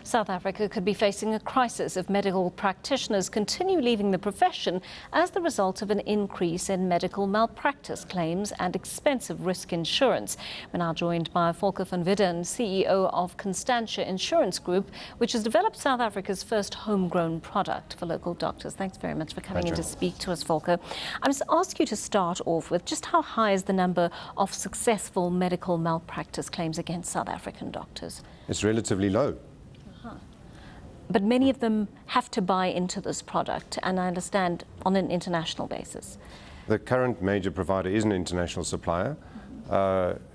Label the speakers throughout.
Speaker 1: South Africa could be facing a crisis if medical practitioners continue leaving the profession as the result of an increase in medical malpractice claims and expensive risk insurance. We're now joined by Volker van Wieddern, CEO of Constantia Insurance Group, which has developed South Africa's first homegrown product for local doctors. Thanks very much for coming in to speak to us, Volker. I must ask you to start off with just how high is the number of successful medical malpractice claims against South African doctors?
Speaker 2: It's relatively low.
Speaker 1: But many of them have to buy into this product, and I understand on an international basis.
Speaker 2: The current major provider is an international supplier.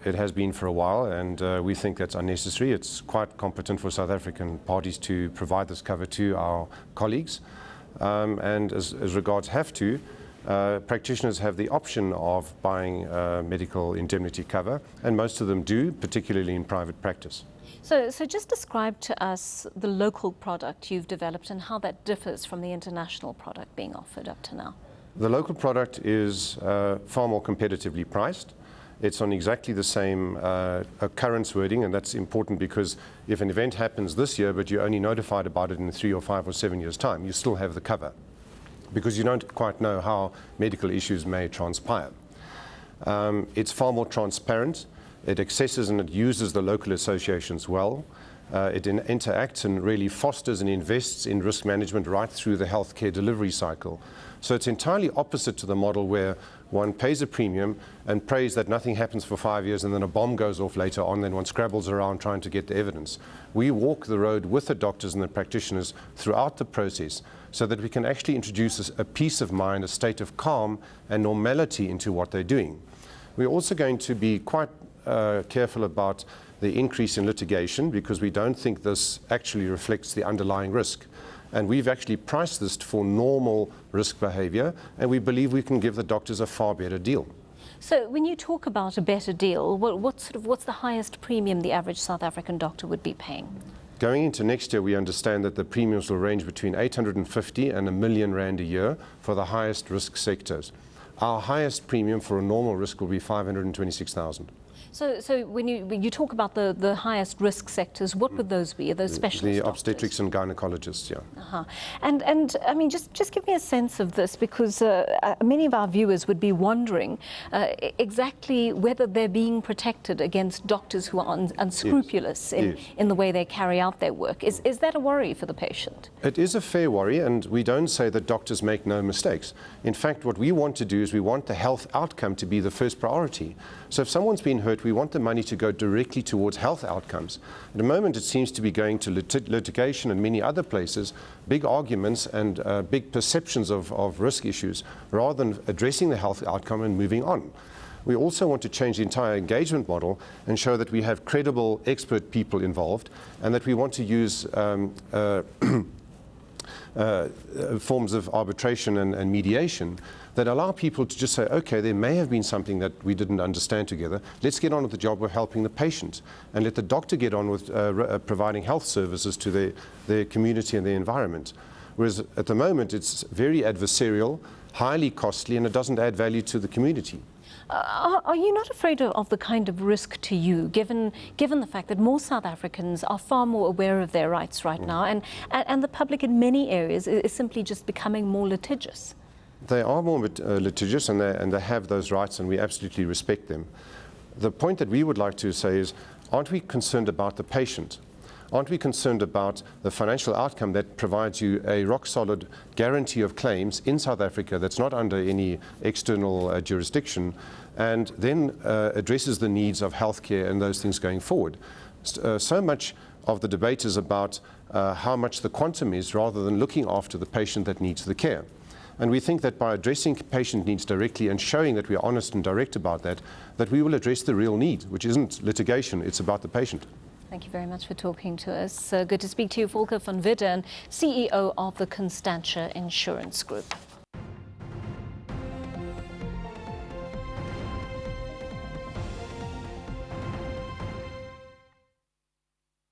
Speaker 2: It has been for a while, and we think that's unnecessary. It's quite competent for South African parties to provide this cover to our colleagues. And as regards have to, practitioners have the option of buying medical indemnity cover, and most of them do, particularly in private practice.
Speaker 1: So just describe to us the local product you've developed and how that differs from the international product being offered up to now.
Speaker 2: The local product is far more competitively priced. It's on exactly the same occurrence wording, and that's important because if an event happens this year but you're only notified about it in 3 or 5 or 7 years' time, you still have the cover because you don't quite know how medical issues may transpire. It's far more transparent. It accesses and it uses the local associations well. It interacts and really fosters and invests in risk management right through the healthcare delivery cycle. So it's entirely opposite to the model where one pays a premium and prays that nothing happens for 5 years and then a bomb goes off later on, then one scrabbles around trying to get the evidence. We walk the road with the doctors and the practitioners throughout the process so that we can actually introduce a peace of mind, a state of calm and normality into what they're doing. We're also going to be quite careful about the increase in litigation because we don't think this actually reflects the underlying risk. And we've actually priced this for normal risk behavior, and we believe we can give the doctors a far better deal.
Speaker 1: So when you talk about a better deal, what's the highest premium the average South African doctor would be paying?
Speaker 2: Going into next year, we understand that the premiums will range between 850 and R1 million a year for the highest risk sectors. Our highest premium for a normal risk will be 526,000.
Speaker 1: So when you talk about the highest risk sectors, what would those be? Are those specialist
Speaker 2: The obstetrics
Speaker 1: doctors?
Speaker 2: and gynecologists, yeah.
Speaker 1: And I mean, just give me a sense of this because many of our viewers would be wondering exactly whether they're being protected against doctors who are unscrupulous in the way they carry out their work. Is that a worry for the patient?
Speaker 2: It is a fair worry, and we don't say that doctors make no mistakes. In fact, what we want to do is we want the health outcome to be the first priority. So if someone's been hurt, we want the money to go directly towards health outcomes. At the moment, it seems to be going to litigation and many other places, big arguments and big perceptions of risk issues, rather than addressing the health outcome and moving on. We also want to change the entire engagement model and show that we have credible expert people involved and that we want to use forms of arbitration and mediation that allow people to just say, okay, there may have been something that we didn't understand together. Let's get on with the job of helping the patient and let the doctor get on with providing health services to their community and their environment. Whereas at the moment, it's very adversarial, highly costly, and it doesn't add value to the community.
Speaker 1: Are you not afraid of the kind of risk to you, given the fact that more South Africans are far more aware of their rights right now, and the public in many areas is simply just becoming more litigious?
Speaker 2: They are more litigious, and they have those rights, and we absolutely respect them. The point that we would like to say is, aren't we concerned about the patient? Aren't we concerned about the financial outcome that provides you a rock-solid guarantee of claims in South Africa that's not under any external jurisdiction, and then addresses the needs of healthcare and those things going forward? So much of the debate is about how much the quantum is rather than looking after the patient that needs the care. And we think that by addressing patient needs directly and showing that we are honest and direct about that we will address the real need, which isn't litigation, it's about the patient.
Speaker 1: Thank you very much for talking to us. Good to speak to you, Volker van Wieddern, CEO of the Constantia Insurance Group.